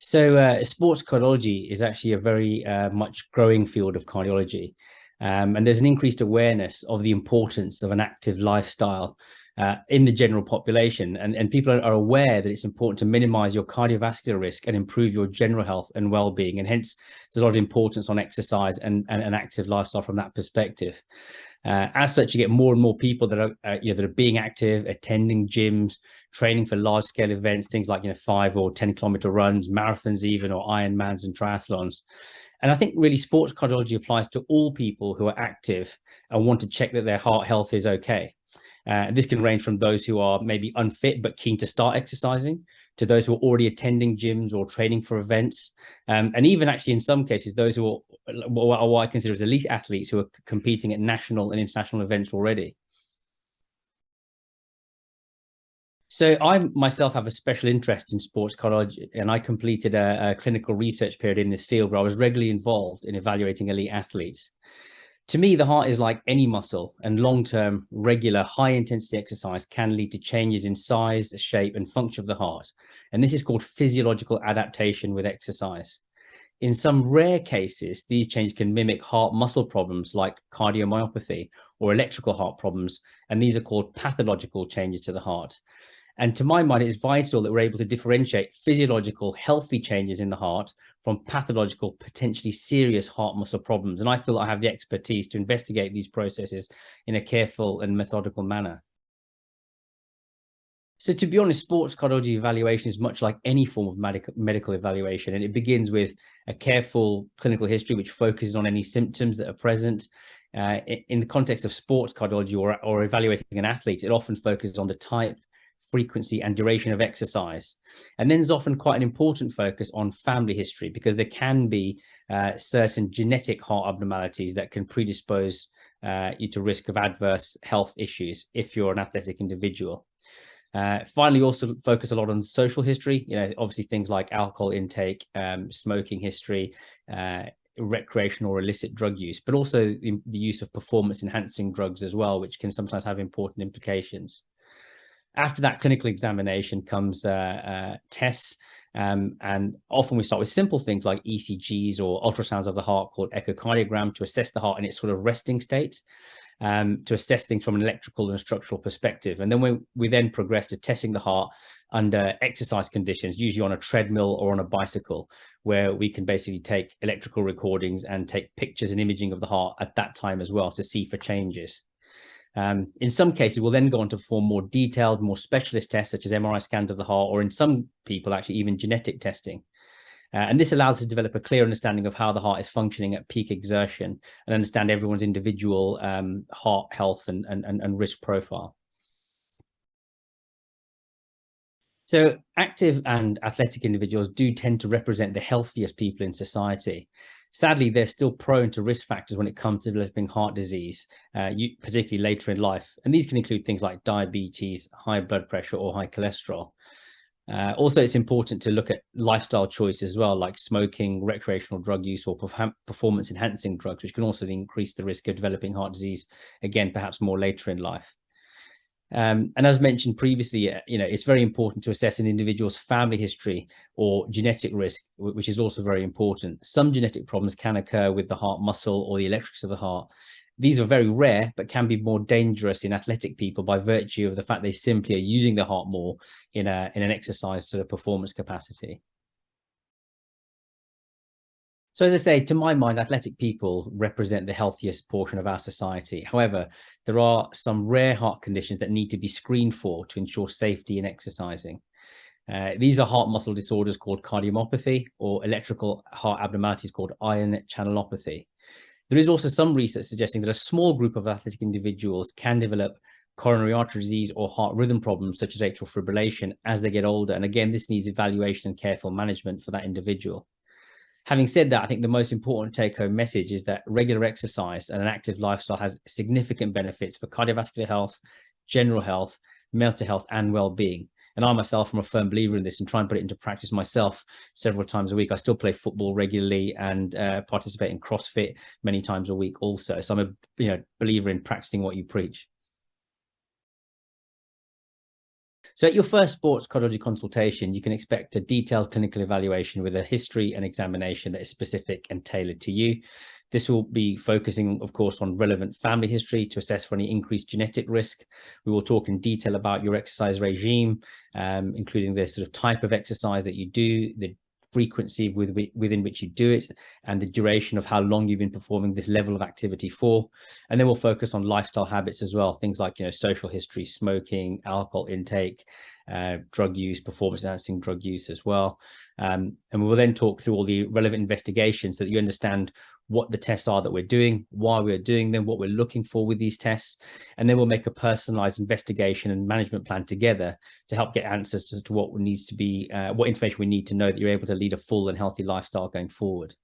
Sports cardiology is actually a very much growing field of cardiology. And there's an increased awareness of the importance of an active lifestyle in the general population. And people are aware that it's important to minimize your cardiovascular risk and improve your general health and well-being. And hence, there's a lot of importance on exercise and an active lifestyle from that perspective. As such, you get more and more people that are that are being active, attending gyms, training for large-scale events, things like 5 or 10-kilometer runs, marathons, even, or Ironmans and triathlons. And I think really sports cardiology applies to all people who are active and want to check that their heart health is okay. This can range from those who are maybe unfit but keen to start exercising, to those who are already attending gyms or training for events, and even actually in some cases those who are what I consider as elite athletes who are competing at national and international events already. So I myself have a special interest in sports cardiology, and I completed a clinical research period in this field where I was regularly involved in evaluating elite athletes. To me, the heart is like any muscle, and long-term, regular, high-intensity exercise can lead to changes in size, shape, and function of the heart. And this is called physiological adaptation with exercise. In some rare cases, these changes can mimic heart muscle problems like cardiomyopathy or electrical heart problems, and these are called pathological changes to the heart. And to my mind, it is vital that we're able to differentiate physiological, healthy changes in the heart from pathological, potentially serious heart muscle problems. And I feel I have the expertise to investigate these processes in a careful and methodical manner. So to be honest, sports cardiology evaluation is much like any form of medical evaluation, and it begins with a careful clinical history which focuses on any symptoms that are present. In the context of sports cardiology or evaluating an athlete, it often focuses on the type, frequency, and duration of exercise. And then there's often quite an important focus on family history, because there can be certain genetic heart abnormalities that can predispose you to risk of adverse health issues if you're an athletic individual. Finally, also focus a lot on social history, obviously things like alcohol intake, smoking history, recreational or illicit drug use, but also the use of performance enhancing drugs as well, which can sometimes have important implications. After that clinical examination comes tests, and often we start with simple things like ECGs or ultrasounds of the heart called echocardiogram to assess the heart in its sort of resting state, to assess things from an electrical and structural perspective. And then we then progress to testing the heart under exercise conditions, usually on a treadmill or on a bicycle, where we can basically take electrical recordings and take pictures and imaging of the heart at that time as well to see for changes. In some cases, we'll then go on to perform more detailed, more specialist tests, such as MRI scans of the heart, or in some people, actually even genetic testing. And this allows us to develop a clear understanding of how the heart is functioning at peak exertion and understand everyone's individual heart health and risk profile. So active and athletic individuals do tend to represent the healthiest people in society. Sadly, they're still prone to risk factors when it comes to developing heart disease, particularly later in life. And these can include things like diabetes, high blood pressure, or high cholesterol. Also, it's important to look at lifestyle choices as well, like smoking, recreational drug use, or performance enhancing drugs, which can also increase the risk of developing heart disease, again, perhaps more later in life. And as mentioned previously, it's very important to assess an individual's family history or genetic risk, which is also very important. Some genetic problems can occur with the heart muscle or the electrics of the heart. These are very rare, but can be more dangerous in athletic people by virtue of the fact they simply are using the heart more in an exercise sort of performance capacity. So as I say, to my mind, athletic people represent the healthiest portion of our society. However, there are some rare heart conditions that need to be screened for to ensure safety in exercising. These are heart muscle disorders called cardiomyopathy, or electrical heart abnormalities called ion channelopathy. There is also some research suggesting that a small group of athletic individuals can develop coronary artery disease or heart rhythm problems such as atrial fibrillation as they get older. And again, this needs evaluation and careful management for that individual. Having said that, I think the most important take-home message is that regular exercise and an active lifestyle has significant benefits for cardiovascular health, general health, mental health, and well-being. And I myself am a firm believer in this and try and put it into practice myself several times a week. I still play football regularly and participate in CrossFit many times a week also. So I'm a believer in practicing what you preach. So at your first sports cardiology consultation, you can expect a detailed clinical evaluation with a history and examination that is specific and tailored to you. This will be focusing, of course, on relevant family history to assess for any increased genetic risk. We will talk in detail about your exercise regime, including the sort of type of exercise that you do, the frequency within which you do it, and the duration of how long you've been performing this level of activity for. And then we'll focus on lifestyle habits as well, things like, social history, smoking, alcohol intake, drug use, performance enhancing drug use as well. And we will then talk through all the relevant investigations so that you understand what the tests are that we're doing, why we're doing them, what we're looking for with these tests. And then we'll make a personalized investigation and management plan together to help get answers as to what needs to be, what information we need to know that you're able to lead a full and healthy lifestyle going forward.